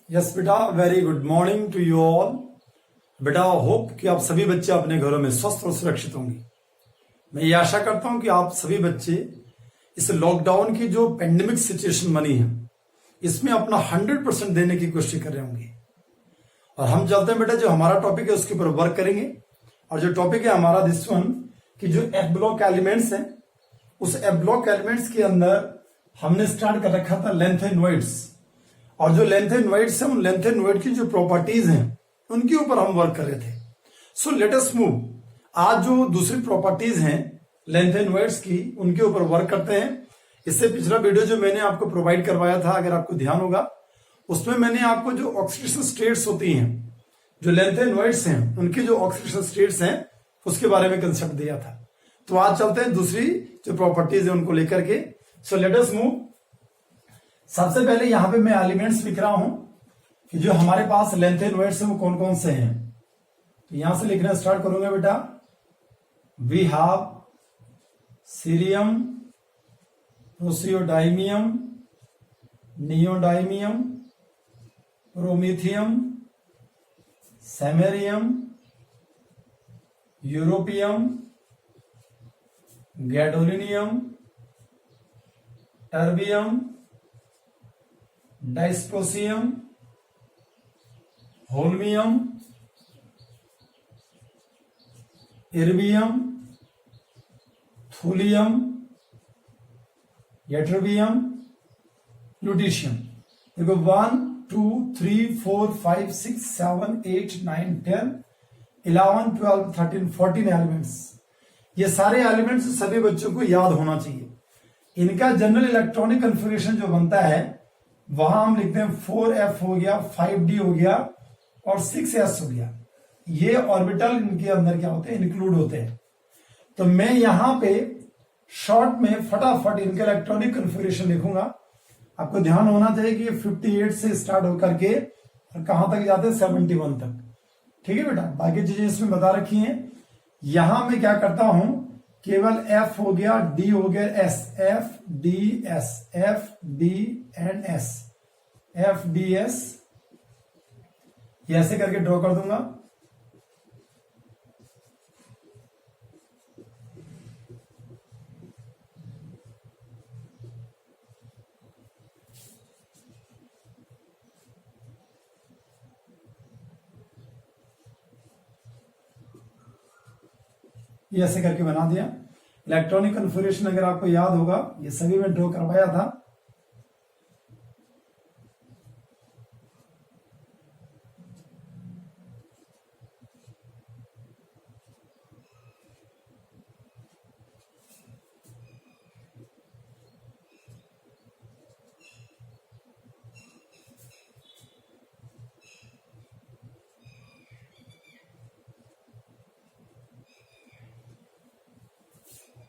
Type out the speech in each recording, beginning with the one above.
Yes बेटा, very good morning to you all. बेटा hope कि आप सभी बच्चे अपने घरों में स्वस्थ और सुरक्षित होंगे। मैं ये आशा करता हूं कि आप सभी बच्चे इस लॉकडाउन की जो पेंडेमिक सिचुएशन बनी है इसमें अपना 100% देने की कोशिश कर रहे होंगे। और हम चलते हैं बेटा, जो हमारा टॉपिक है उसके ऊपर वर्क करेंगे। और जो टॉपिक है हमारा दिस वन कि जो एफ ब्लॉक एलिमेंट्स हैं, उस एफ ब्लॉक एलिमेंट्स के अंदर हमने स्टार्ट कर रखा था लेंथेनॉइड्स। और जो लेंथेनॉइड्स हैं, उन लेंथेनॉइड की जो प्रॉपर्टीज हैं उनके ऊपर हम वर्क कर रहे थे। So let us move. आज जो दूसरी प्रॉपर्टीज हैं लेंथेनॉइड्स की, उनके ऊपर वर्क करते हैं। इससे पिछला वीडियो जो मैंने आपको प्रोवाइड करवाया था, अगर आपको ध्यान होगा, उसमें मैंने आपको जो ऑक्सीडेशन स्टेट्स होती हैं, जो लेंथेनॉइड्स हैं उनकी जो ऑक्सीडेशन स्टेट्स हैं, उसके बारे में कंसेप्ट दिया था। तो आज चलते हैं दूसरी जो प्रॉपर्टीज है उनको लेकर के। So let us move. सबसे पहले यहां पे मैं एलिमेंट्स लिख रहा हूं कि जो हमारे पास लेंथेनॉइड्स हैं वो कौन कौन से हैं। तो यहां से लिखना स्टार्ट करूंगा बेटा। We have cerium, praseodymium, neodymium, promethium, samarium, europium, gadolinium, terbium, dysprosium, holmium, erbium, thulium, ytterbium, lutetium. देखो 1 2 3 4 5 6 7 8 9 10 11 12 13 14 एलिमेंट्स। ये सारे एलिमेंट्स सभी बच्चों को याद होना चाहिए। इनका जनरल इलेक्ट्रॉनिक कन्फिगरेशन जो बनता है वहां हम लिखते हैं 4f हो गया, 5d हो गया और 6s हो गया। ये ऑर्बिटल इनके अंदर क्या होते हैं, इंक्लूड होते हैं। तो मैं यहां पे शॉर्ट में फटाफट इनका इलेक्ट्रॉनिक कन्फिगरेशन लिखूंगा। आपको ध्यान होना चाहिए कि 58 से स्टार्ट होकर के और कहां तक जाते हैं 71 तक। ठीक है बेटा, बाकी चीजें इसमें बता रखी हैं। यहां मैं क्या करता हूं, केवल F हो गया, D हो गया, S, F D S, F D and S, F D S, ये ऐसे करके ड्रॉ कर दूंगा। ये ऐसे करके बना दिया। इलेक्ट्रॉनिक कन्फिगरेशन अगर आपको याद होगा, ये सभी में ड्रॉ करवाया था।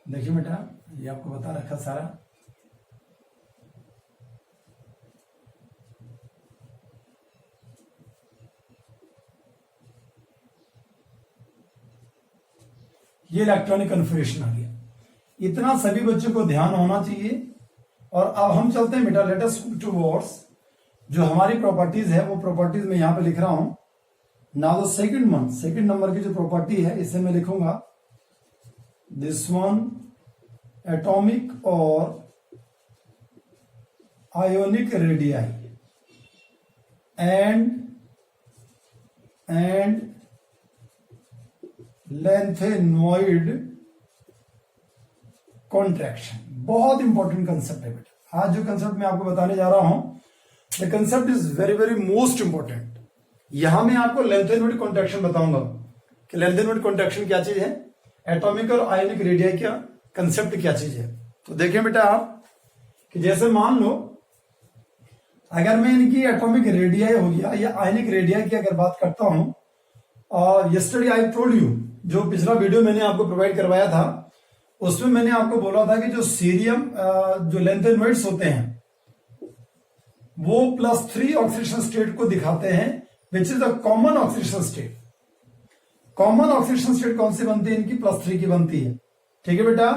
देखिए बेटा, ये आपको बता रखा सारा। ये इलेक्ट्रॉनिक कन्फिगरेशन आ गया। इतना सभी बच्चों को ध्यान होना चाहिए। और अब हम चलते हैं बेटा, लेट अस मूव टुवर्ड्स जो हमारी प्रॉपर्टीज है, वो प्रॉपर्टीज मैं यहां पे लिख रहा हूं। नाउ द सेकंड नंबर की जो प्रॉपर्टी है, इसे मैं लिखूंगा दिस वन एटॉमिक और ionic radii and lanthanoid contraction. बहुत इंपॉर्टेंट कंसेप्ट है बेटा। आज जो कंसेप्ट मैं आपको बताने जा रहा हूं, the concept is very very most important. यहां मैं आपको लेंथेनॉइड कॉन्ट्रैक्शन बताऊंगा कि लेंथेनॉइड कॉन्ट्रैक्शन क्या चीज है, एटॉमिक और आयोनिक रेडियाई क्या कंसेप्ट क्या चीज है। तो देखें बेटा आप कि जैसे मान लो अगर मैं इनकी एटॉमिक रेडियाई हो गया या आयनिक रेडियाई की अगर बात करता हूं, और यस्टरडे आई टोल्ड यू, जो पिछला वीडियो मैंने आपको प्रोवाइड करवाया था, उसमें मैंने आपको बोला था कि जो सीरियम जो लेंथेनॉइड्स होते हैं वो +3 ऑक्सीडेशन स्टेट को दिखाते हैं, which is the common oxidation state. Common oxidation state कौन सी बनती है, इनकी +3 की बनती है। ठीक है बेटा,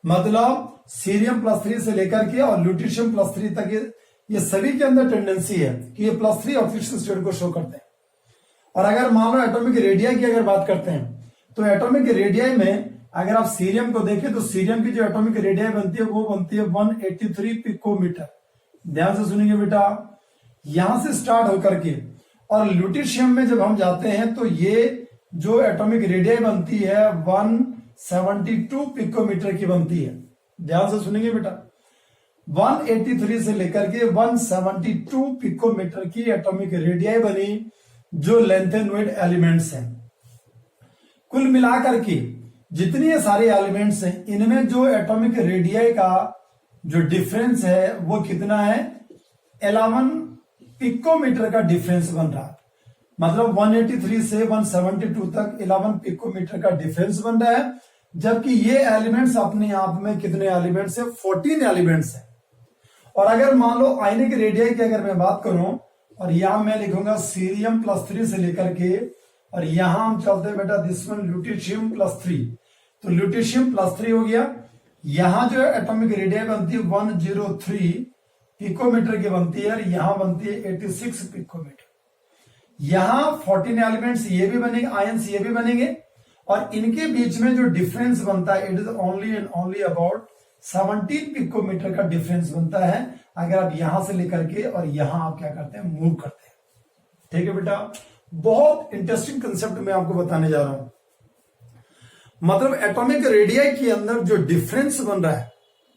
मतलब सीरियम +3 से लेकर के और ल्यूटीशियम +3 तक ये सभी के अंदर टेंडेंसी है कि ये +3 ऑक्सीडेशन स्टेट को शो करते हैं। और अगर मान लो एटॉमिक रेडियाई की अगर बात करते हैं तो एटॉमिक रेडियाई में अगर आप सीरियम को देखें तो सीरियम की जो एटॉमिक रेडियाई बनती है वो बनती है 183 पिकोमीटर। ध्यान से सुनिए बेटा, यहां से स्टार्ट होकर के और ल्यूटिशियम में जब हम जाते हैं तो ये जो एटॉमिक रेडियाई बनती है 172 पिकोमीटर की बनती है। ध्यान से सुनेंगे बेटा, 183 से लेकर के 172 पिकोमीटर की एटॉमिक रेडियाई बनी जो लेंथेनोइड एलिमेंट्स हैं। कुल मिलाकर के जितनी ये सारे एलिमेंट्स हैं इनमें जो एटॉमिक रेडियाई का जो डिफरेंस है वो कितना है, 11 पिकोमीटर का डिफरेंस बन रहा है। मतलब 183 से 172 तक 11 पिकोमीटर का डिफरेंस बन रहा है, जबकि ये एलिमेंट्स अपने आप में कितने एलिमेंट्स है, 14 एलिमेंट्स है। और अगर मान लो आयनिक रेडियाई की अगर मैं बात करूं और यहां मैं लिखूंगा सीरियम +3 से लेकर के और यहां हम चलते हैं बेटा दिस वन ल्यूटिशियम +3, तो ल्यूटिशियम +3 हो गया। यहां जो एटॉमिक रेडियाई बनती है 103 पिकोमीटर की बनती है और यहां बनती है 86 पिकोमीटर। यहां 14 एलिमेंट्स ये भी बनेंगे, आयंस ये भी बनेंगे और इनके बीच में जो डिफरेंस बनता है it is only and only about 17 picometre का डिफरेंस बनता है अगर आप यहां से लेकर के और यहां आप क्या करते हैं, मूव करते हैं। ठीक है बेटा, बहुत इंटरेस्टिंग कंसेप्ट मैं आपको बताने जा रहा हूं। मतलब एटॉमिक रेडियाई के अंदर जो डिफरेंस बन रहा है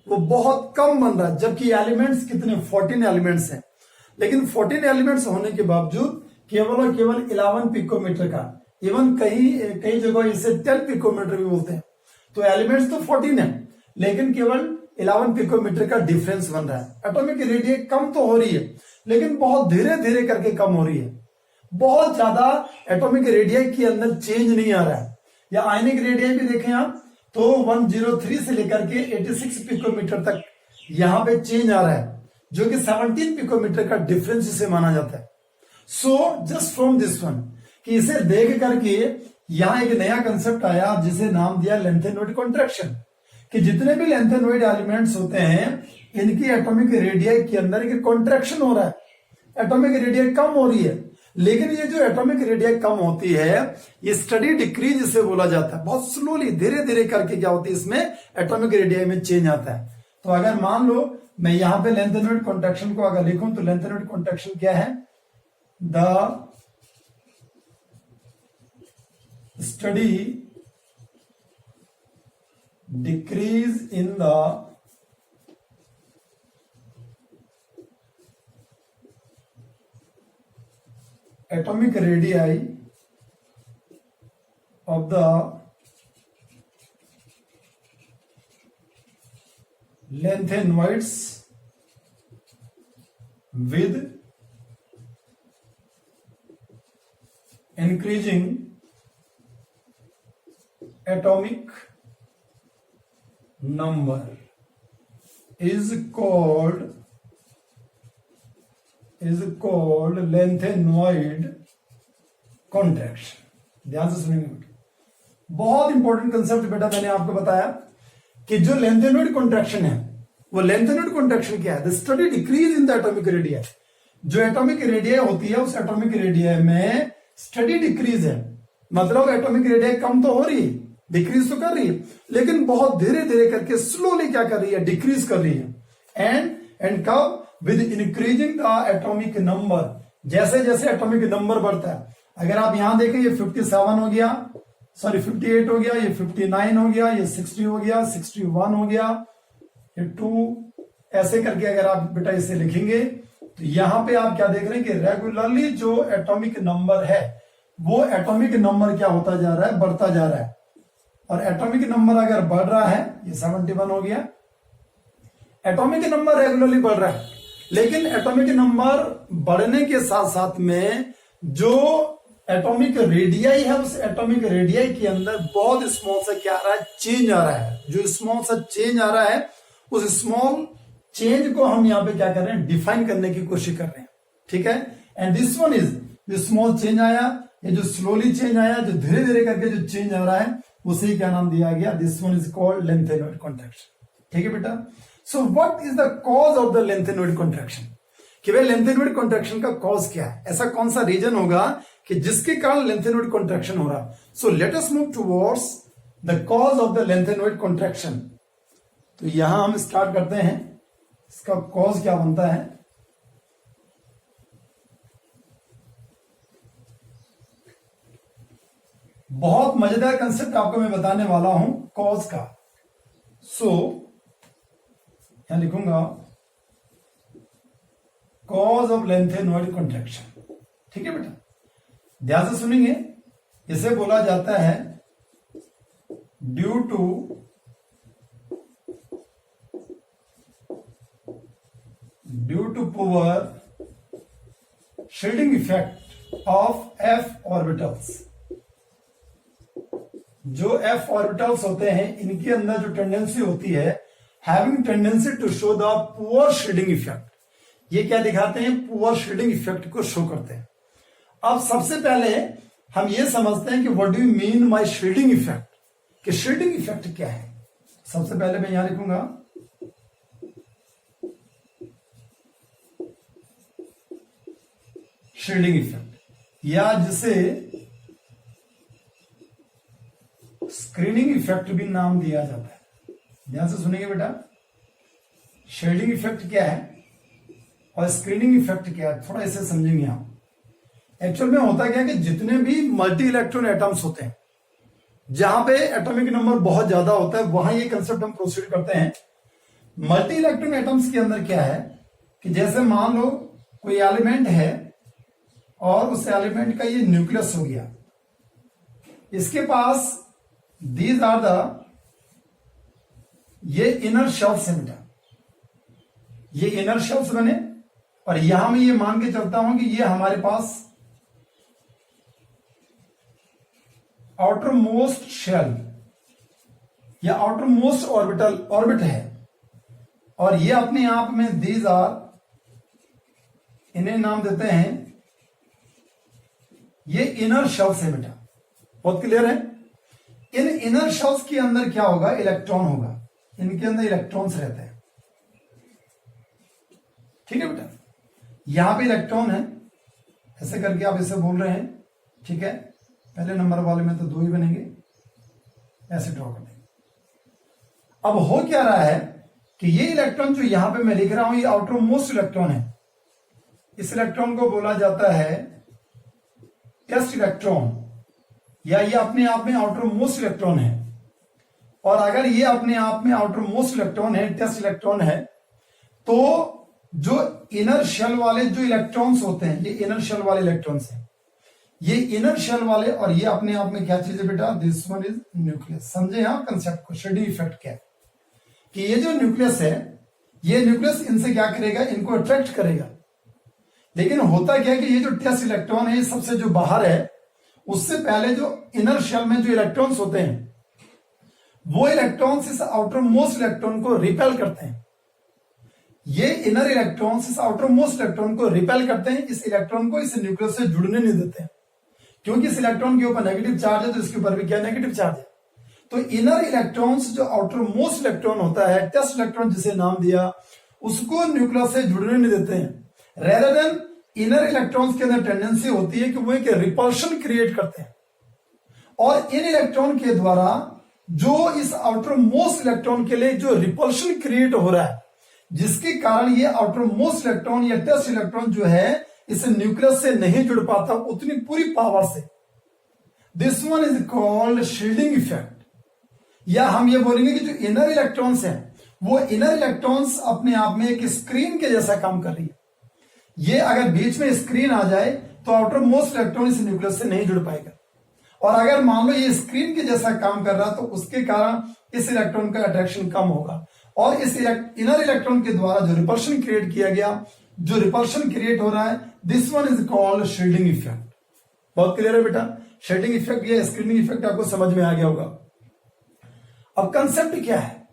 वो बहुत कम बन रहा है, जबकि एलिमेंट्स कितने, 14 एलिमेंट्स हैं। लेकिन 14 एलिमेंट्स होने के बावजूद केवल और केवल 11 पिकोमीटर का, इवन कई जगह इसे 10 पिकोमीटर भी बोलते हैं। तो एलिमेंट्स तो 14 है लेकिन केवल 11 पिकोमीटर का डिफरेंस बन रहा है। एटॉमिक रेडियाई कम तो हो रही है लेकिन बहुत धीरे धीरे करके कम हो रही है। बहुत ज्यादा एटॉमिक रेडियाई के अंदर चेंज नहीं आ रहा है। या आयनिक रेडियाई भी देखें आप तो 103 से लेकर के 86 पिकोमीटर तक यहां पे चेंज आ रहा है, जो कि 17 पिकोमीटर का डिफरेंस इसे माना जाता है। So just from this one कि इसे देख करके यहां एक नया कंसेप्ट आया जिसे नाम दिया लेंथेनोइड कॉन्ट्रैक्शन, कि जितने भी लेंथेनोइड एलिमेंट्स होते हैं इनकी एटॉमिक रेडियाई के अंदर एक कॉन्ट्रैक्शन हो रहा है, एटॉमिक रेडियाई कम हो रही है। लेकिन ये जो एटॉमिक रेडियाई कम होती है ये स्टडी डिक्रीज इसे बोला जाता है। बहुत स्लोली धीरे धीरे करके क्या होती है, इसमें एटॉमिक रेडियाई में चेंज आता है। तो अगर मान लो मैं यहां पे लेंथेनोइड कॉन्ट्रैक्शन को अगर लिखूं तो लेंथेनोइड कॉन्ट्रैक्शन क्या है, the study decrease in the atomic radii of the lanthanoids with increasing atomic number is called lengthenoid contraction। ध्यान से सुनेंगे बेटा, बहुत इंपॉर्टेंट कंसेप्ट बेटा मैंने आपको बताया कि जो लेंथेनोइड कॉन्ट्रैक्शन है वो लेंथेनोइड कॉन्ट्रैक्शन क्या है, the study decrease in the atomic radii. जो एटॉमिक रेडियाई होती है उस एटॉमिक रेडियाई में स्टडी डिक्रीज है, मतलब एटॉमिक रेडियाई कम तो हो रही है, डिक्रीज तो कर रही है लेकिन बहुत धीरे धीरे करके स्लोली क्या कर रही है, डिक्रीज कर रही है। एंड कब, with increasing the atomic number, जैसे जैसे एटॉमिक नंबर बढ़ता है। अगर आप यहां देखें ये 57 हो गया, सॉरी 58 हो गया, ये 59 हो गया, ये 60 हो गया, 61 हो गया, ये 2, ऐसे करके अगर आप बेटा इसे लिखेंगे तो यहां पे आप क्या देख रहे हैं कि रेगुलरली जो एटॉमिक नंबर है वो एटॉमिक नंबर क्या होता जा रहा है, बढ़ता जा रहा है। और एटॉमिक नंबर अगर बढ़ रहा है, ये 71 हो गया, एटॉमिक नंबर रेगुलरली बढ़ रहा है। लेकिन एटॉमिक नंबर बढ़ने के साथ साथ में जो एटॉमिक रेडियाई है उस एटॉमिक रेडियाई के अंदर बहुत स्मॉल सा क्या आ रहा है, चेंज आ रहा है। जो स्मॉल सा चेंज आ रहा है उस स्मॉल चेंज को हम यहां पे क्या कर रहे हैं, डिफाइन करने की कोशिश कर रहे हैं। ठीक है, एंड दिस वन इज जो स्मॉल चेंज आया, ये जो स्लोली चेंज आया, जो धीरे धीरे करके जो चेंज आ रहा है उसे क्या नाम दिया गया, this one is called lanthanoid contraction. ठीक है बेटा, so what is the cause of the lanthanoid contraction. कि भाई लेंथेनोइड कॉन्ट्रैक्शन का कॉज क्या है, ऐसा कौन सा रीजन होगा कि जिसके कारण लेंथेनोइड कॉन्ट्रैक्शन हो रहा। So let us move towards the cause of the lanthanoid contraction. तो यहां हम स्टार्ट करते हैं, इसका कॉज क्या बनता है। बहुत मजेदार कंसेप्ट आपको मैं बताने वाला हूं कॉज का। सो यहां लिखूंगा कॉज ऑफ लेंथेनोइड कॉन्ट्रैक्शन। ठीक है बेटा, ध्यान से सुनेंगे। इसे बोला जाता है due to poor shielding effect of f orbitals. जो एफ ऑर्बिटल्स होते हैं इनके अंदर जो टेंडेंसी होती है, having tendency to show the poor shielding effect. ये क्या दिखाते हैं, पुअर शील्डिंग इफेक्ट को शो करते हैं। अब सबसे पहले हम ये समझते हैं कि what do you mean by shielding effect, कि शील्डिंग इफेक्ट क्या है। सबसे पहले मैं यहां लिखूंगा शील्डिंग इफेक्ट, या जिसे स्क्रीनिंग इफेक्ट भी नाम दिया जाता है। ध्यान से सुनेंगे बेटा, शील्डिंग इफेक्ट क्या है और स्क्रीनिंग इफेक्ट क्या है, थोड़ा इसे समझेंगे आप। एक्चुअल में होता क्या है कि जितने भी मल्टी इलेक्ट्रॉन एटम्स होते हैं, जहां पे एटॉमिक नंबर बहुत ज्यादा होता है, वहां ये कंसेप्ट हम प्रोसीड करते हैं। मल्टी इलेक्ट्रॉन एटम्स के अंदर क्या है कि जैसे मान लो कोई एलिमेंट है और उस एलिमेंट का ये न्यूक्लियस हो गया, इसके पास दीज आर द, ये इनर शेल्स है बेटा, ये इनर शेल्स बने, और यहां मैं ये मान के चलता हूं कि ये हमारे पास आउटर मोस्ट शेल या आउटर मोस्ट ऑर्बिट है, और ये अपने आप में दीज आर, इन्हें नाम देते हैं, ये इनर शेल्स है बेटा। बहुत क्लियर है। इन इनर शेल्स के अंदर क्या होगा, इलेक्ट्रॉन होगा, इनके अंदर इलेक्ट्रॉन्स रहते हैं। ठीक है बेटा, यहां पे इलेक्ट्रॉन है, ऐसे करके आप इसे बोल रहे हैं। ठीक है, पहले नंबर वाले में तो 2 ही बनेंगे, ऐसे ड्रॉ कर देंगे। अब हो क्या रहा है कि ये इलेक्ट्रॉन जो यहां पे मैं लिख रहा हूं, ये आउटर मोस्ट इलेक्ट्रॉन है। इस इलेक्ट्रॉन को बोला जाता है टेस्ट इलेक्ट्रॉन, या ये अपने आप में आउटर मोस्ट इलेक्ट्रॉन है। और अगर ये अपने आप में आउटर मोस्ट इलेक्ट्रॉन है, टेस्ट इलेक्ट्रॉन है, तो जो इनर शेल वाले जो इलेक्ट्रॉन्स होते हैं, ये इनर शेल वाले इलेक्ट्रॉन्स हैं, ये इनर शेल वाले, और ये अपने आप में क्या चीज है बेटा, दिस वन इज न्यूक्लियस। समझे यहां कंसेप्ट को, शील्डिंग इफेक्ट क्या है कि ये जो न्यूक्लियस है, ये न्यूक्लियस इनसे क्या करेगा, इनको अट्रैक्ट करेगा। लेकिन होता क्या है कि ये जो टेस्ट इलेक्ट्रॉन है, ये सबसे जो बाहर है, उससे पहले जो इनर शेल में जो इलेक्ट्रॉन्स होते हैं, वो इलेक्ट्रॉन्स इस आउटर मोस्ट इलेक्ट्रॉन को रिपेल करते हैं। ये इनर इलेक्ट्रॉन्स इस आउटर मोस्ट इलेक्ट्रॉन को रिपेल करते हैं, इस इलेक्ट्रॉन को इस न्यूक्लियस से जुड़ने नहीं देते हैं, क्योंकि इस इलेक्ट्रॉन के ऊपर नेगेटिव चार्ज है, तो इसके ऊपर भी क्या नेगेटिव चार्ज है। तो इनर इलेक्ट्रॉन्स जो आउटर मोस्ट इलेक्ट्रॉन होता है, टेस्ट इलेक्ट्रॉन जिसे नाम दिया, उसको न्यूक्लियस से जुड़ने नहीं देते हैं। रेदर देन इनर इलेक्ट्रॉन्स के अंदर टेंडेंसी होती है कि वो एक रिपल्शन क्रिएट करते हैं, और इन इलेक्ट्रॉन के द्वारा जो इस आउटर मोस्ट इलेक्ट्रॉन के लिए जो रिपल्शन क्रिएट हो रहा है, जिसके कारण ये आउटर मोस्ट इलेक्ट्रॉन या टेस्ट इलेक्ट्रॉन जो है इस न्यूक्लियस से नहीं जुड़ पाता उतनी पूरी पावर से, this one is called shielding effect. या हम ये बोलेंगे कि जो इनर इलेक्ट्रॉन्स हैं, वो इनर इलेक्ट्रॉन्स अपने आप में एक स्क्रीन के जैसा काम कर रही है। ये अगर बीच में स्क्रीन आ जाए तो आउटर मोस्ट इलेक्ट्रॉन इस न्यूक्लियस से नहीं जुड़ पाएगा, और अगर मान लो ये स्क्रीन के जैसा काम कर रहा तो उसके कारण इस इलेक्ट्रॉन का अट्रैक्शन कम होगा, और इस इनर इलेक्ट्रॉन के द्वारा जो रिपल्शन क्रिएट किया गया, जो रिपल्शन क्रिएट हो रहा है, this one is called shielding effect. बहुत क्लियर है बेटा, शील्डिंग इफेक्ट या स्क्रीनिंग इफेक्ट आपको समझ में आ गया होगा। अब कंसेप्ट क्या है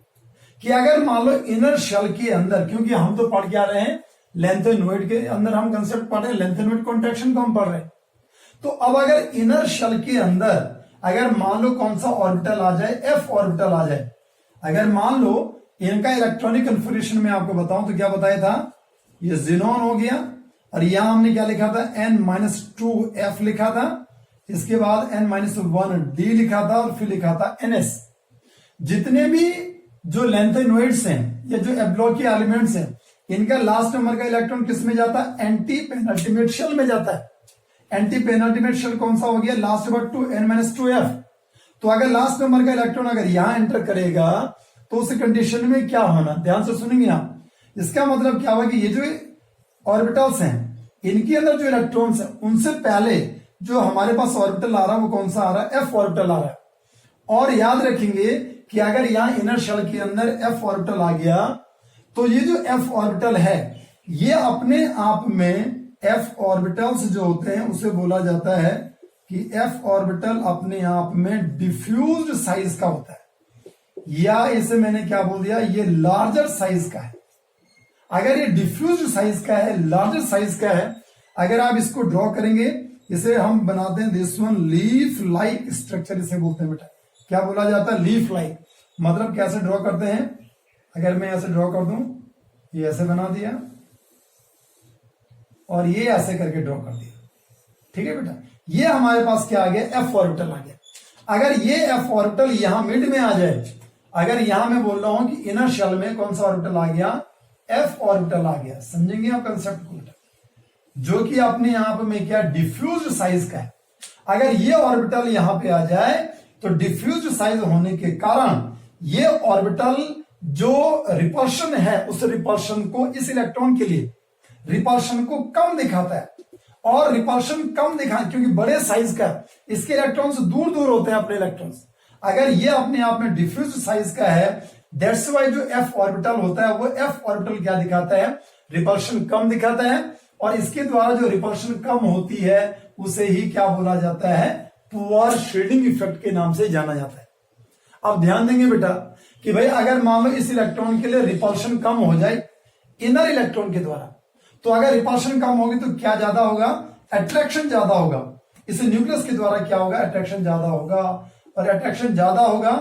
कि अगर मान लो इनर शेल के अंदर, क्योंकि हम तो पढ़ के आ रहे हैं लेंथेनोइड के अंदर, हम कंसेप्ट पढ़ रहे हैं लेंथेनोइड कॉन्ट्रैक्शन को हम पढ़ रहे हैं। तो अब अगर इनर शेल के अंदर अगर मान लो कौन सा ऑर्बिटल आ जाए, एफ ऑर्बिटल आ जाए, अगर मान लो इनका इलेक्ट्रॉनिक कन्फिगरेशन में आपको बताऊं तो क्या बताया था, ये जिनोन हो गया, और यहां हमने क्या लिखा था, N-2F लिखा था, इसके बाद N-1D लिखा था, और फिर लिखा था NS। जितने भी जो लैंथेनोइड्स हैं या जो एब्लोकी एलिमेंट्स हैं, इनका लास्ट नंबर का इलेक्ट्रॉन किस में जाता है, एंटी पेनल्टीमेट शेल में जाता है। एंटी पेनल्टीमेट शेल कौन सा हो गया, लास्ट नंबर 2 N-2F। तो अगर लास्ट नंबर का इलेक्ट्रॉन अगर यहां एंटर करेगा तो उस कंडीशन में क्या होना, ध्यान से सुनेंगे आप। इसका मतलब क्या हुआ कि ये जो ऑर्बिटल्स हैं, इनके अंदर जो इलेक्ट्रॉन्स हैं, उनसे पहले जो हमारे पास ऑर्बिटल आ रहा है वो कौन सा आ रहा है, F ऑर्बिटल आ रहा है। और याद रखेंगे कि अगर यहां इनर शेल के अंदर F ऑर्बिटल आ गया तो ये जो F ऑर्बिटल है, ये अपने आप में F ऑर्बिटल्स जो होते हैं उसे बोला जाता है कि F ऑर्बिटल अपने आप में डिफ्यूज्ड साइज का होता है, या इसे मैंने क्या बोल दिया, ये लार्जर साइज का है। अगर ये डिफ्यूज्ड साइज का है, लार्जर साइज का है, अगर आप इसको ड्रॉ करेंगे, इसे हम बनाते हैं this one leaf like structure, इसे बोलते हैं बेटा। क्या बोला जाता है, लीफ लाइक। मतलब कैसे ड्रॉ करते हैं, अगर मैं ऐसे ड्रॉ कर दूं, ये ऐसे बना दिया और ये ऐसे करके ड्रॉ कर दिया, ठीक है बेटा। ये हमारे पास क्या आ गया, F ऑर्बिटल आ गया। अगर ये F ऑर्बिटल यहां मिड में आ जाए, अगर यहां मैं बोल रहा हूं कि इनर शेल में कौन सा ऑर्बिटल आ गया, F ऑर्बिटल आ गया, समझेंगे आप कंसेप्ट को बेटा, जो कि अपने यहां में क्या, डिफ्यूज साइज का है। अगर ये ऑर्बिटल यहां पे आ जाए तो डिफ्यूज साइज होने के कारण ये ऑर्बिटल जो रिपल्शन है, उस रिपल्शन को, इस इलेक्ट्रॉन के लिए रिपल्शन को कम दिखाता है। और रिपल्शन कम दिखा क्योंकि बड़े साइज का, इसके इलेक्ट्रॉन्स दूर दूर होते हैं अपने इलेक्ट्रॉन्स। अगर ये अपने आप में डिफ्यूज साइज का है, दैट्स वाई जो F ऑर्बिटल होता है वो F ऑर्बिटल क्या दिखाता है, रिपल्शन कम दिखाता है। और इसके द्वारा जो रिपल्शन कम होती है उसे ही क्या बोला जाता है, पुअर शेडिंग इफेक्ट के नाम से जाना जाता है। अब ध्यान देंगे बेटा कि भाई अगर मान लो इस इलेक्ट्रॉन के लिए रिपल्शन कम हो जाए इनर इलेक्ट्रॉन के द्वारा, तो अगर रिपल्शन कम होगी तो क्या ज्यादा होगा, अट्रैक्शन ज्यादा होगा। इस न्यूक्लियस के द्वारा क्या होगा, अट्रैक्शन ज्यादा होगा। और अट्रैक्शन ज्यादा होगा,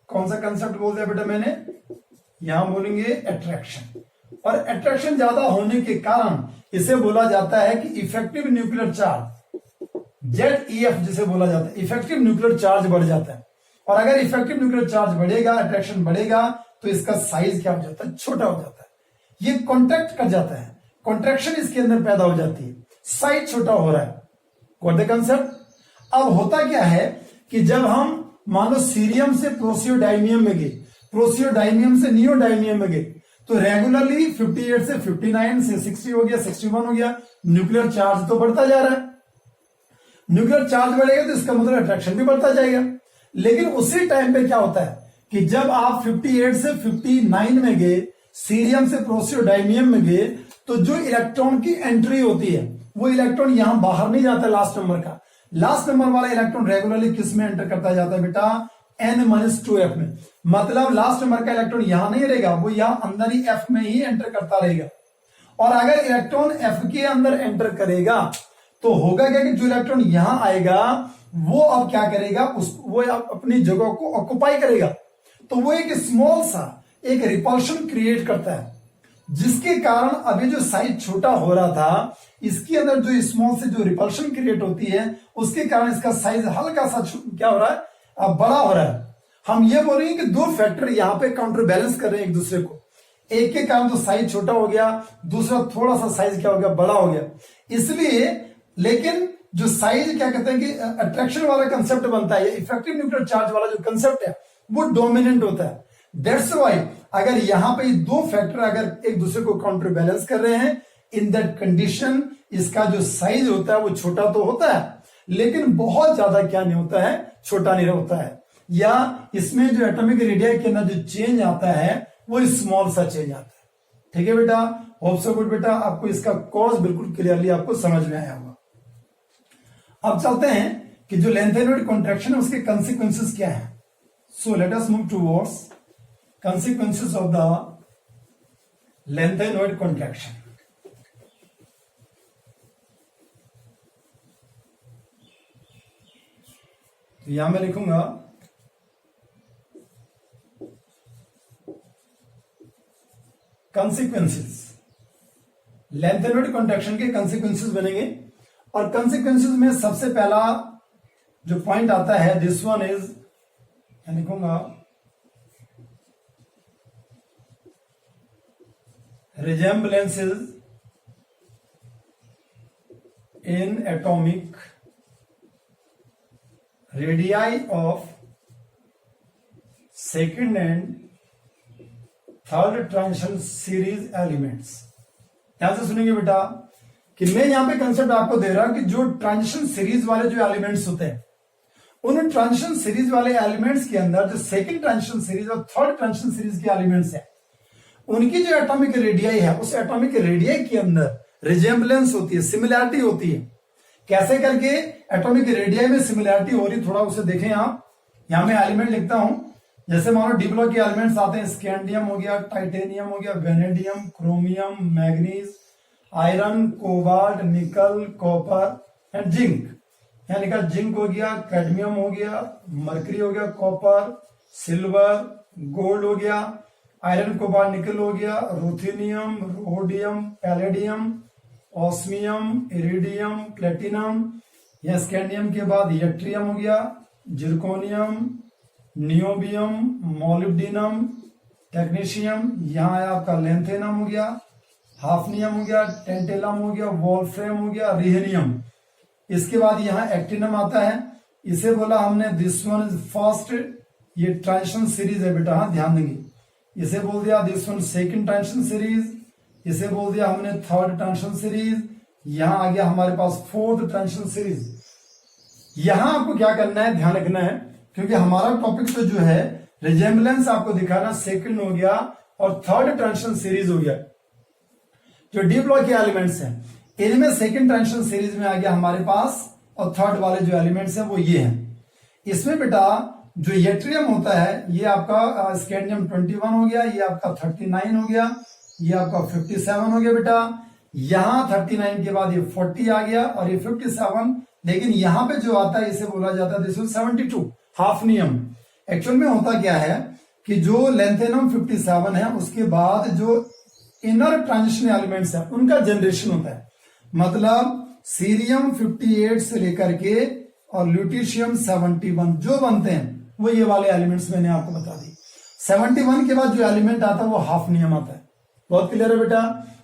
कौन सा कंसेप्ट बोल दिया बेटा मैंने, यहां बोलेंगे अट्रैक्शन। और अट्रैक्शन ज्यादा होने के कारण इसे बोला जाता है कि इफेक्टिव न्यूक्लियर चार्ज, ZEF जिसे बोला जाता है, इफेक्टिव न्यूक्लियर चार्ज बढ़ जाता है। और अगर इफेक्टिव न्यूक्लियर चार्ज बढ़ेगा, अट्रैक्शन बढ़ेगा, तो इसका साइज क्या हो जाता है, छोटा हो जाता है। ये कॉन्ट्रैक्ट कर जाता है, कॉन्ट्रैक्शन इसके अंदर पैदा हो जाती है, साइज छोटा हो रहा है। Got the concept. अब होता क्या है कि जब हम मान लो सीरियम से प्रोसियोडाइनियम में गए, प्रोसियोडाइनियम से नियोडाइनियम में गए, तो रेगुलरली 58 से 59 से 60 हो गया, 61 हो गया, न्यूक्लियर चार्ज तो बढ़ता जा रहा है। न्यूक्लियर चार्ज बढ़ेगा तो इसका मतलब अट्रैक्शन भी बढ़ता जाएगा। लेकिन उसी टाइम पे क्या होता है कि जब आप 58 से 59 में गए, सीरियम से प्रोसियोडाइनियम में गए, तो जो इलेक्ट्रॉन की एंट्री होती है वो इलेक्ट्रॉन यहां बाहर नहीं जाता लास्ट नंबर का। लास्ट नंबर वाला इलेक्ट्रॉन रेगुलरली किस में एंटर करता जाता है बेटा, N-2F में। मतलब लास्ट नंबर का इलेक्ट्रॉन यहां नहीं रहेगा, वो यहां अंदर ही F में ही एंटर करता रहेगा। और अगर इलेक्ट्रॉन F के अंदर एंटर करेगा तो होगा क्या कि जो इलेक्ट्रॉन यहां आएगा वो अब क्या करेगा, वो अपनी जगह को ऑक्युपाई करेगा। तो वो एक स्मॉल सा एक रिपल्शन क्रिएट करता है, जिसके कारण अभी जो साइज छोटा हो रहा था, इसके अंदर जो स्मॉल से जो रिपल्शन क्रिएट होती है उसके कारण इसका साइज हल्का सा क्या हो रहा है, अब बड़ा हो रहा है। हम ये बोल रहे हैं कि दो फैक्टर यहां पे काउंटर बैलेंस कर रहे हैं एक दूसरे को। एक के कारण तो साइज छोटा हो गया, दूसरा थोड़ा सा साइज क्या हो गया, बड़ा हो गया। इसलिए लेकिन जो साइज क्या कहते हैं कि अट्रैक्शन वाला कंसेप्ट बनता है, इफेक्टिव न्यूक्लियर चार्ज वाला जो कंसेप्ट है वो डोमिनेंट होता है। दैट्स व्हाई अगर यहां पे दो फैक्टर अगर एक दूसरे को काउंटर बैलेंस कर रहे हैं, इन दैट कंडीशन इसका जो साइज होता है वो छोटा तो होता है, लेकिन बहुत ज्यादा क्या नहीं होता है, छोटा नहीं होता है। या इसमें जो एटॉमिक रेडियस के अंदर जो चेंज आता है वो स्मॉल सा चेंज आता है। ठीक है बेटा, होप सो गुड बेटा, आपको इसका कॉज बिल्कुल क्लियरली आपको समझ में आया होगा। अब चलते हैं कि जो लेंथेनोइड कॉन्ट्रैक्शन है उसके कंसिक्वेंसेस क्या है। So let us move towards consequences of the lanthanoid contraction. तो यहां मैं लिखूंगा consequences लेंथेनोइड कॉन्ट्रैक्शन के कंसिक्वेंसेस बनेंगे, और कंसिक्वेंसेस में सबसे पहला जो पॉइंट आता है, दिस वन इज, मैं लिखूंगा resemblances in atomic radii of second and third transition series elements। ध्यान से सुनेंगे बेटा कि मैं यहां पे कंसेप्ट आपको दे रहा हूं कि जो ट्रांजिशन सीरीज वाले जो एलिमेंट्स होते हैं, उन ट्रांजिशन सीरीज वाले एलिमेंट्स के अंदर जो सेकंड ट्रांजिशन सीरीज और थर्ड ट्रांजिशन सीरीज के एलिमेंट्स हैं, उनकी जो एटॉमिक रेडियाई है, उस एटॉमिक रेडियाई के अंदर रिजेम्बलेंस होती है, सिमिलैरिटी होती है। कैसे करके एटॉमिक रेडियाई में सिमिलैरिटी हो रही, थोड़ा उसे देखें आप। यहां मैं एलिमेंट लिखता हूं, जैसे मानो डी ब्लॉक के एलिमेंट्स आते हैं, स्कैंडियम हो गया, टाइटेनियम हो गया, vanadium, chromium, manganese, iron, cobalt, निकल, कॉपर एंड जिंक। यहां लिखा जिंक हो गया, कैडमियम हो गया, मरकरी हो गया, कॉपर, सिल्वर, गोल्ड हो गया, आयरन, कोबाल्ट, निकल हो गया, ruthenium, rhodium, palladium, osmium, iridium, platinum. यह स्कैंडियम के बाद यट्रियम हो गया, जिरकोनियम, नियोबियम, मोलिब्डिनम, टेक्नीशियम। यहां आया आपका लेंथेनम हो गया, हाफनियम हो गया, टेंटेलम हो गया, वॉल्फ्रेम हो गया, रिहेनियम। इसके बाद यहां एक्टिनम आता है, इसे बोला हमने दिस वन इज फर्स्ट, ये ट्रांजिशन सीरीज है बेटा, हाँ ध्यान देंगे। इसे बोल दिया this one second transition series, इसे बोल दिया हमने थर्ड ट्रांजिशन सीरीज। यहां आ गया हमारे पास फोर्थ ट्रांजिशन सीरीज। यहां आपको क्या करना है, ध्यान रखना है, क्योंकि हमारा टॉपिक तो जो है रिजेम्बलेंस आपको दिखाना, सेकंड हो गया और थर्ड ट्रांजिशन सीरीज हो गया। जो डी ब्लॉक के एलिमेंट्स हैं, इनमें सेकंड ट्रांजिशन सीरीज में आ गया हमारे पास, और थर्ड वाले जो एलिमेंट्स हैं वो ये हैं। इसमें बेटा जो यट्रियम होता है, ये आपका स्कैंडियम 21 हो गया, ये आपका 39 हो गया, ये आपका 57 हो गया बेटा। यहां 39 के बाद ये 40 आ गया और ये 57, लेकिन यहां पे जो आता है इसे बोला जाता है दिस इज 72 हाफनियम। एक्चुअल में होता क्या है कि जो लेंथेनम 57 है, उसके बाद जो इनर ट्रांजिशन एलिमेंट्स है उनका जनरेशन होता है। मतलब सीरियम 58 से लेकर के और ल्यूटीशियम 71 जो बनते हैं वो ये वाले एलिमेंट्स मैंने आपको बता दी। 71 के बाद जो एलिमेंट आता है वो हाफनियम आता है। बहुत क्लियर है बेटा।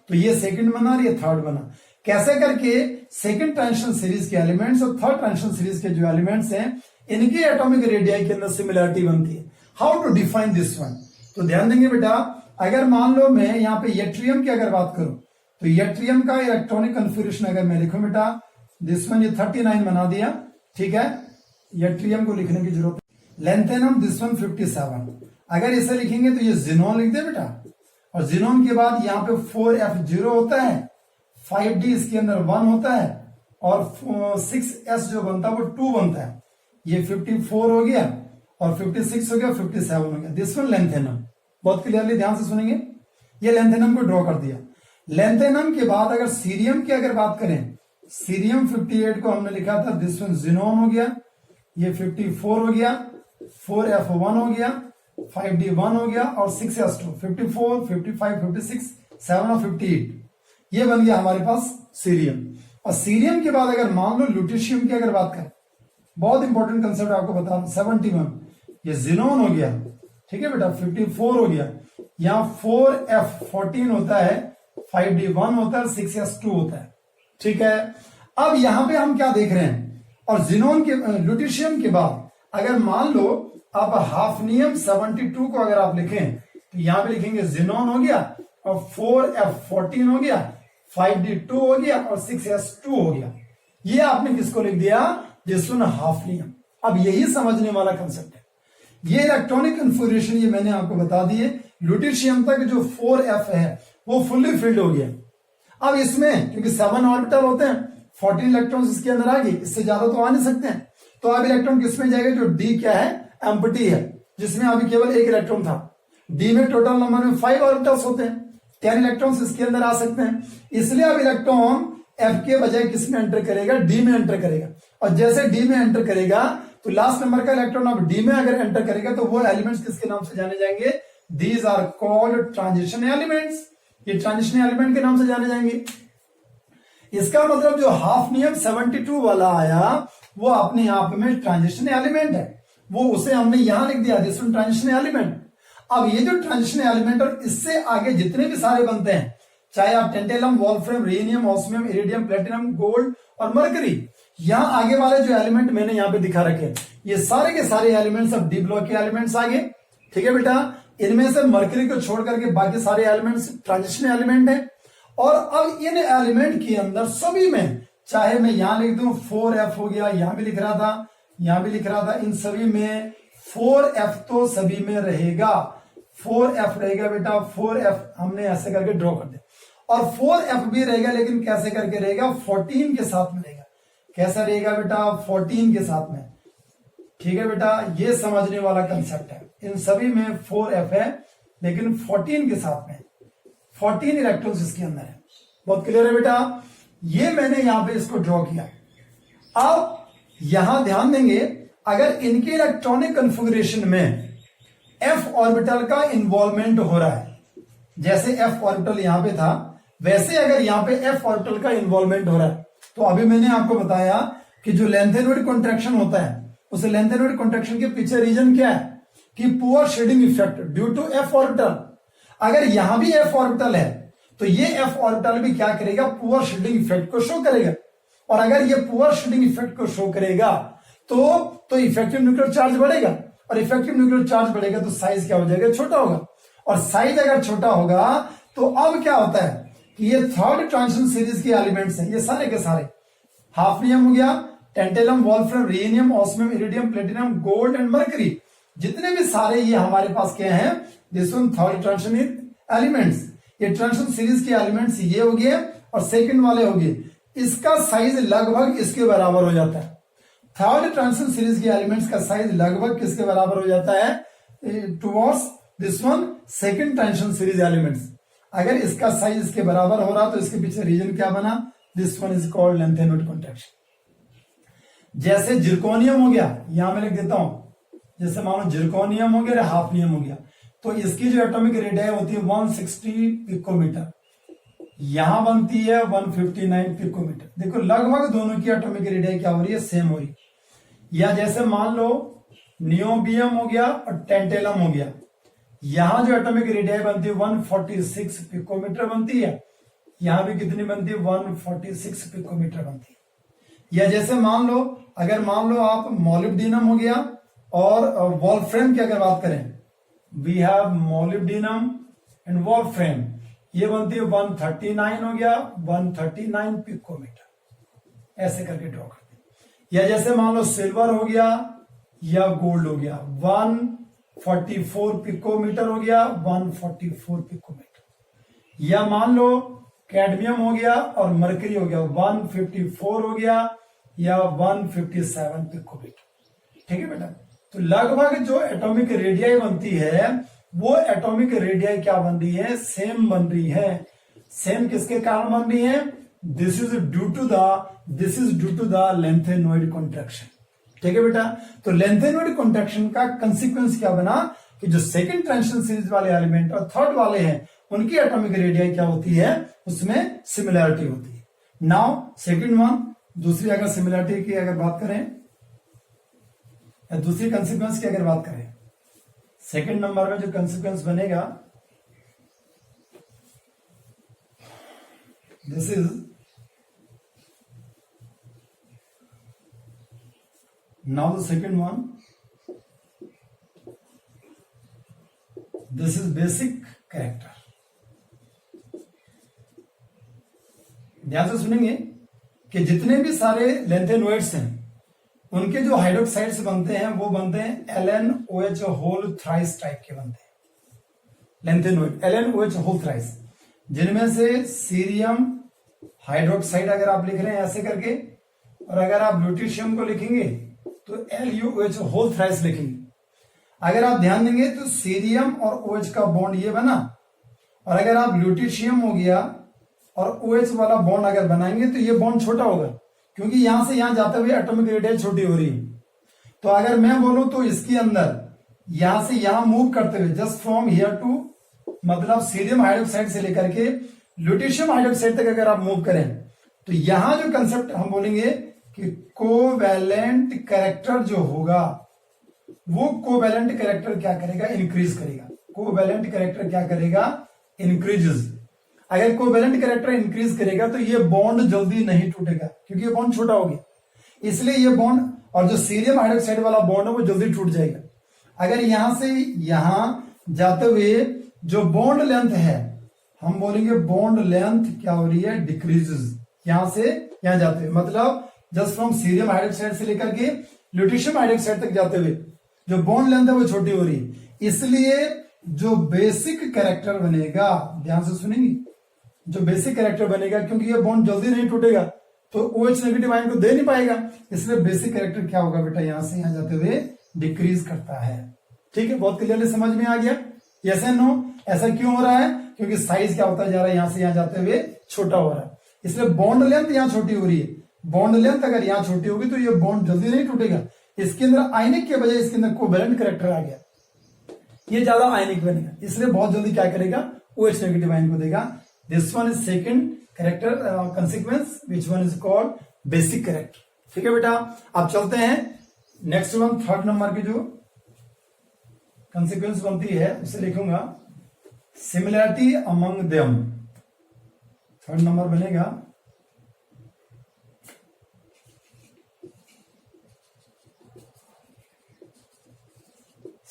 तो ये सेकंड बना और ये थर्ड बना। कैसे करके सेकंड ट्रांजिशन सीरीज के एलिमेंट्स और थर्ड ट्रांजिशन सीरीज के जो एलिमेंट्स हैं, इनकी एटॉमिक रेडियाई के अंदर सिमिलरिटी बनती है। How to define this one, तो ध्यान देंगे बेटा। अगर मान लो मैं यहाँ पे यट्रियम की अगर बात करूं, तो यट्रियम का इलेक्ट्रॉनिक कन्फिगरेशन अगर मैं लिखूं बेटा, दिस वन ये 39 बना दिया, ठीक है, यट्रियम को लिखने की जरूरत। लेंथेनम दिस वन 57, अगर इसे लिखेंगे तो ये जिनोन लिख दे बेटा, और जिनोन के बाद यहाँ पे 4F0 होता है, 5D इसके अंदर 1 होता है, और 6S जो बनता है वो 2 बनता है। ये 54 हो गया और 56 हो गया, 57 हो गया। This one lanthanum. बहुत क्लियरली ध्यान से सुनेंगे। ये लेंथेनम को ड्रॉ कर दिया। लेंथेनम के बाद अगर सीरियम की अगर बात करें, सीरियम 58 को हमने लिखा था दिस वन जिनोन हो गया, ये 54 हो गया, 4F1 हो गया, 5D1 हो गया और 6S2, 54, 55, 56, 7 और 58, ये बन गया हमारे पास सीरियम। और सीरियम के बाद अगर मान लो ल्यूटीशियम की अगर बात करें, बहुत इंपॉर्टेंट कंसेप्ट आपको बता दूं, 71 ये जिनोन हो गया, ठीक है बेटा, 54 हो गया, यहां 4F14 होता है, 5D1 होता है, 6S2 होता है, ठीक है। अब यहां पे हम क्या देख रहे हैं, और जिनोन के ल्यूटीशियम के बाद अगर मान लो आप हाफनियम 72 को अगर आप लिखें, तो यहां पे लिखेंगे जिनोन हो गया और 4F14 हो गया, 5D2 हो गया और 6S2 हो गया। ये आपने किसको लिख दिया, जिसको हाफनियम। अब यही समझने वाला कंसेप्ट है। ये इलेक्ट्रॉनिक कन्फिगरेशन ये मैंने आपको बता दिए। ल्यूटीशियम तक जो 4F है वो फुल्ली फिल्ड हो गया। अब इसमें क्योंकि 7 ऑर्बिटल होते हैं, 14 इलेक्ट्रॉन्स इसके अंदर आ गए, इससे ज्यादा तो आ नहीं सकते हैं। तो अब इलेक्ट्रॉन किसमें जाएगा, जो डी क्या है, एम्प्टी है, जिसमें अभी केवल एक इलेक्ट्रॉन था। डी में टोटल नंबर में 5 ऑर्बिटल्स होते हैं, 10 इलेक्ट्रॉन्स इसके अंदर आ सकते हैं। इसलिए अब इलेक्ट्रॉन एफ के बजाय किस में एंटर करेगा, डी में एंटर करेगा। और जैसे डी में एंटर करेगा तो लास्ट नंबर का इलेक्ट्रॉन अब डी में अगर एंटर करेगा तो वो एलिमेंट्स किसके नाम से जाने जाएंगे, these are called transition elements. ये ट्रांजिशन एलिमेंट के नाम से जाने जाएंगे। इसका मतलब जो हाफ नियम 72 वाला आया वो अपने आप में ट्रांजिशन एलिमेंट है, वो उसे हमने यहां लिख दिया दिस वन ट्रांजिशन एलिमेंट। अब ये जो ट्रांजिशन एलिमेंट और इससे आगे जितने भी सारे बनते हैं, चाहे आप tantalum, wolfram, rhenium, osmium, iridium, platinum, gold और मरकरी, यहां आगे वाले जो एलिमेंट मैंने यहां पे दिखा रखे ये सारे के सारे एलिमेंट्स अब डी ब्लॉक के एलिमेंट्स आ गए। ठीक है बेटा, इनमें से मरकरी को छोड़ करके बाकी सारे एलिमेंट्स ट्रांजिशन एलिमेंट है। और अब इन एलिमेंट के अंदर सभी में, चाहे मैं यहां लिख दूं 4f हो गया, यहां भी लिख रहा था, यहां भी लिख रहा था, इन सभी में 4f तो सभी में रहेगा, 4f रहेगा बेटा, 4f हमने ऐसे करके ड्रॉ कर दिया। और 4f भी रहेगा, लेकिन कैसे करके रहेगा, 14 के साथ में रहेगा। कैसा रहेगा बेटा, 14 के साथ में। ठीक है बेटा, ये समझने वाला कंसेप्ट है। इन सभी में 4f है, लेकिन 14 के साथ में, 14 इलेक्ट्रॉन्स इसके अंदर है। बहुत क्लियर है बेटा, ये मैंने यहां पे इसको ड्रॉ किया। अब यहां ध्यान देंगे, अगर इनके इलेक्ट्रॉनिक कन्फिगरेशन में f ऑर्बिटल का इन्वॉल्वमेंट हो रहा है, जैसे f ऑर्बिटल यहां पे था, वैसे अगर यहां पे f ऑर्बिटल का इन्वॉल्वमेंट हो रहा है, तो अभी मैंने आपको बताया कि जो लेंथेनोइड कॉन्ट्रैक्शन होता है, उस लेंथेनोइड कॉन्ट्रैक्शन के पीछे रीजन क्या है कि poor shielding effect due to f orbital. अगर यहां भी f ऑर्बिटल है तो ये f ऑर्बिटल भी क्या करेगा, पुअर शेडिंग इफेक्ट को शो करेगा। और अगर ये पुअर शेडिंग इफेक्ट को शो करेगा तो इफेक्टिव न्यूक्लियर चार्ज बढ़ेगा, और इफेक्टिव न्यूक्लियर चार्ज बढ़ेगा तो साइज क्या हो जाएगा, छोटा होगा। और साइज अगर छोटा होगा तो अब क्या होता है कि ये थर्ड ट्रांजिशन सीरीज के एलिमेंट्स हैं, ये सारे के सारे, हाफनियम हो गया, tantalum, wolfram, rhenium, osmium, iridium, platinum, gold and mercury, जितने भी सारे ये हमारे पास क्या हैं, this one third transition elements. ये ट्रांजिशन सीरीज के एलिमेंट्स ये हो गए, और सेकंड वाले हो गए, इसका साइज लगभग इसके बराबर हो जाता है। थर्ड ट्रांजिशन सीरीज के एलिमेंट्स का साइज लगभग किसके बराबर हो जाता है, towards this one second transition series elements. अगर इसका साइज इसके बराबर हो रहा तो इसके पीछे रीजन क्या बना, this one is called lanthanoid contraction. जैसे जिरकोनियम हो गया, यहां मैं लिख देता हूं, जैसे मानो जिरकोनियम हो गया, हाफनियम हो गया, तो इसकी जो एटॉमिक रेडियस होती है 160 पिकोमीटर, यहां बनती है 159 पिकोमीटर। देखो लगभग दोनों की एटॉमिक रेडियस क्या हो रही है, सेम हो रही है। या जैसे मान लो नियोबियम हो गया और टेंटेलम हो गया, यहां जो एटॉमिक रेडियस बनती है 146 पिकोमीटर बनती है, यहां भी कितनी बनती है, 146 पिकोमीटर बनती है। या जैसे मान लो, अगर मान लो आप मोलिब्डेनम हो गया और वॉल्फ्रेम की अगर बात करें, वी हैव मोलिब्डेनम एंड वॉल्फ्रेम, ये बनती है 139 हो गया, 139 पिकोमीटर, ऐसे करके ड्रॉ करते हैं। या जैसे मान लो सिल्वर हो गया या गोल्ड हो गया, 144 पिकोमीटर हो गया, 144 पिकोमीटर। या मान लो कैडमियम हो गया और मरकरी हो गया, 154 हो गया या 157 पिकोमीटर। ठीक है बेटा, तो लगभग जो एटॉमिक रेडियस बनती है वो एटॉमिक रेडियस क्या बन रही है, सेम बन रही है। सेम किसके कारण बन रही है, this is due to the lanthanoid contraction. ठीक है बेटा, तो लेंथेनोइड कॉन्ट्रैक्शन का कंसिक्वेंस क्या बना कि जो सेकंड ट्रांजिशन सीरीज वाले एलिमेंट और थर्ड वाले हैं उनकी एटॉमिक रेडियस क्या होती है, उसमें सिमिलैरिटी होती है। नाउ सेकंड वन, दूसरी अगर सिमिलैरिटी की अगर बात करें या दूसरी कंसिक्वेंस की अगर बात करें, सेकंड नंबर में जो कंसिक्वेंस बनेगा, this is now the second one, this is basic character. ध्यान से सुनेंगे कि जितने भी सारे लेंथेनोइड्स हैं उनके जो हाइड्रोक्साइड्स बनते हैं वो बनते हैं LnOH होल थ्राइस टाइप के बनते हैं लेंथेनोइड, LnOH होल थ्राइस, जिनमें से सीरियम हाइड्रोक्साइड अगर आप लिख रहे हैं ऐसे करके, और अगर आप ल्यूटिशियम को लिखेंगे तो LuOH होल थ्राइस लिखेंगे। अगर आप ध्यान देंगे तो सीरियम और OH का बॉन्ड ये बना, और अगर आप ल्यूटिशियम हो गया और OH वाला बॉन्ड अगर बनाएंगे तो ये बॉन्ड छोटा होगा, क्योंकि यहां से यहां जाते हुए एटॉमिक रेडियस छोटी हो रही है। तो अगर मैं बोलूं तो इसके अंदर यहां से यहां मूव करते हुए, जस्ट फ्रॉम हियर टू मतलब सीरियम हाइड्रोक्साइड से लेकर के ल्यूटेशियम हाइड्रोक्साइड तक अगर आप मूव करें तो यहां जो कंसेप्ट हम बोलेंगे कि कोवैलेंट कैरेक्टर जो होगा वो कोवैलेंट कैरेक्टर क्या करेगा, इंक्रीज करेगा। कोवैलेंट कैरेक्टर क्या करेगा, इंक्रीजेस। अगर कोवैलेंट कैरेक्टर इंक्रीज करेगा तो ये बॉन्ड जल्दी नहीं टूटेगा क्योंकि ये बॉन्ड छोटा हो गया, इसलिए ये बॉन्ड और जो सीरियम हाइड्रोक्साइड वाला बॉन्ड है वो जल्दी टूट जाएगा। अगर यहां से यहां जाते हुए जो बॉन्ड लेंथ है, हम बोलेंगे बॉन्ड लेंथ क्या हो रही है, डिक्रीजेस। यहां से यहां जाते हुए मतलब जस्ट फ्रॉम सीरियम हाइड्रोक्साइड से लेकर के ल्यूटेशियम हाइड्रोक्साइड तक जाते हुए जो बॉन्ड लेंथ है वो छोटी हो रही है, इसलिए जो बेसिक कैरेक्टर बनेगा, ध्यान से सुनेंगे, जो बेसिक कैरेक्टर बनेगा क्योंकि ये बॉन्ड जल्दी नहीं टूटेगा तो OH नेगेटिव आयन को दे नहीं पाएगा, इसलिए बेसिक कैरेक्टर क्या होगा बेटा, यहां से यहां जाते हुए डिक्रीज करता है। ठीक है, बहुत क्लियरली समझ में आ गया। Yes and no. ऐसा क्यों हो रहा है, क्योंकि साइज क्या होता जा रहा है, यहां से यहां जाते हुए छोटा हो रहा है, इसलिए बॉन्ड लेंथ यहां छोटी हो रही है। बॉन्ड लेंथ अगर यहां छोटी होगी तो ये बॉन्ड जल्दी नहीं टूटेगा। इसके अंदर आयनिक के बजाय इसके अंदर कोवैलेंट कैरेक्टर आ गया, ये ज्यादा आयनिक बनेगा, इसलिए बहुत जल्दी क्या करेगा, OH नेगेटिव आयन को देगा। This one is second character consequence, which one is called basic character. ठीक है बेटा, अब चलते हैं नेक्स्ट वन, थर्ड नंबर की जो कंसिक्वेंस बनती है उसे लिखूंगा similarity among them. Third number बनेगा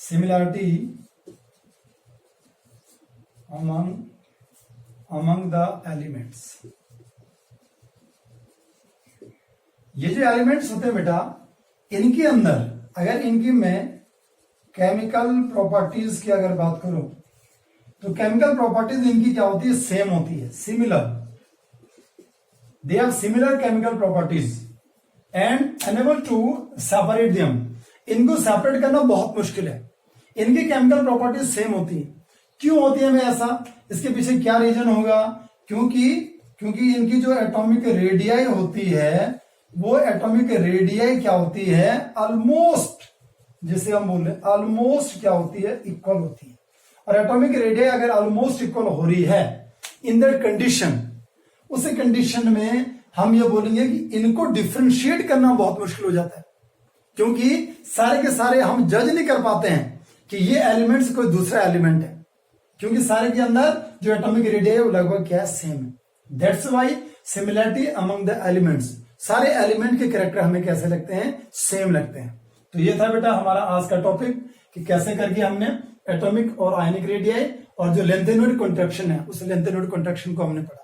सिमिलैरिटी among the elements। ये जो एलिमेंट्स होते हैं बेटा, इनके अंदर अगर इनकी मैं केमिकल प्रॉपर्टीज की अगर बात करूं तो केमिकल प्रॉपर्टीज इनकी क्या होती है, सेम होती है, similar. They have similar chemical properties and unable to separate them. इनको सेपरेट करना बहुत मुश्किल है, इनकी केमिकल प्रॉपर्टीज सेम होती है। क्यों होती है मैं ऐसा, इसके पीछे क्या रीजन होगा, क्योंकि इनकी जो एटॉमिक रेडियाई होती है वो एटॉमिक रेडियाई क्या होती है, ऑलमोस्ट, जिसे हम बोल रहे हैं ऑलमोस्ट क्या होती है, इक्वल होती है। और एटॉमिक रेडियाई अगर ऑलमोस्ट इक्वल हो रही है इन दैट कंडीशन, उस कंडीशन में हम ये बोलेंगे कि इनको डिफ्रेंशिएट करना बहुत मुश्किल हो जाता है, क्योंकि सारे के सारे हम जज नहीं कर पाते हैं कि ये एलिमेंट्स कोई दूसरा एलिमेंट है, क्योंकि सारे के अंदर जो एटॉमिक रेडियाई है वो लगभग क्या है, सेम है। That's why similarity among the elements, सारे एलिमेंट के कैरेक्टर हमें कैसे लगते हैं, सेम लगते हैं। तो ये था बेटा हमारा आज का टॉपिक कि कैसे करके हमने एटॉमिक और आयनिक रेडियाई और जो लेंथेनोइड कॉन्ट्रैक्शन है उस लेंथेनोइड कॉन्ट्रैक्शन को हमने पढ़ा।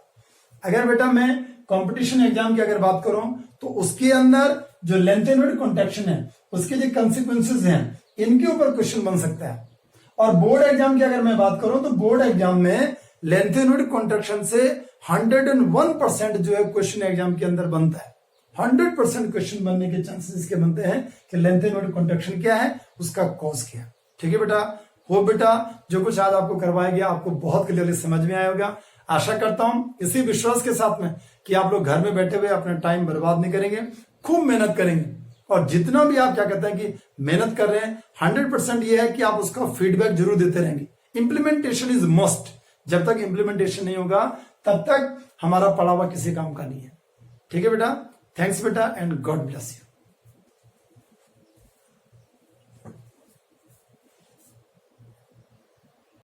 अगर बेटा मैं कंपटीशन एग्जाम की अगर बात करूं तो उसके अंदर जो लेंथेनोइड कॉन्ट्रैक्शन है उसके जो कंसिक्वेंसेस हैं इनके ऊपर क्वेश्चन बन सकता है। और बोर्ड एग्जाम की अगर मैं बात करूं तो बोर्ड एग्जाम में लेंथेनोइड कॉन्ट्रैक्शन से 101% जो है क्वेश्चन एग्जाम के अंदर बनता है। 100% क्वेश्चन बनने के चांसेस इसके बनते हैं कि लेंथेनोइड कॉन्ट्रैक्शन क्या है, उसका कॉज क्या है। ठीक है बेटा, हो बेटा जो कुछ आज आपको करवाया गया आपको बहुत क्लियरली समझ में आया होगा। आशा करता हूं इसी विश्वास के साथ में कि आप लोग घर में बैठे हुए अपना टाइम बर्बाद नहीं करेंगे, खूब मेहनत करेंगे और जितना भी आप क्या कहते हैं कि मेहनत कर रहे हैं 100% ये है कि आप उसका फीडबैक जरूर देते रहेंगे। इंप्लीमेंटेशन इज मस्ट, जब तक इंप्लीमेंटेशन नहीं होगा तब तक हमारा पढ़ा हुआ किसी काम का नहीं है। ठीक है बेटा, थैंक्स बेटा एंड गॉड ब्लेस यू।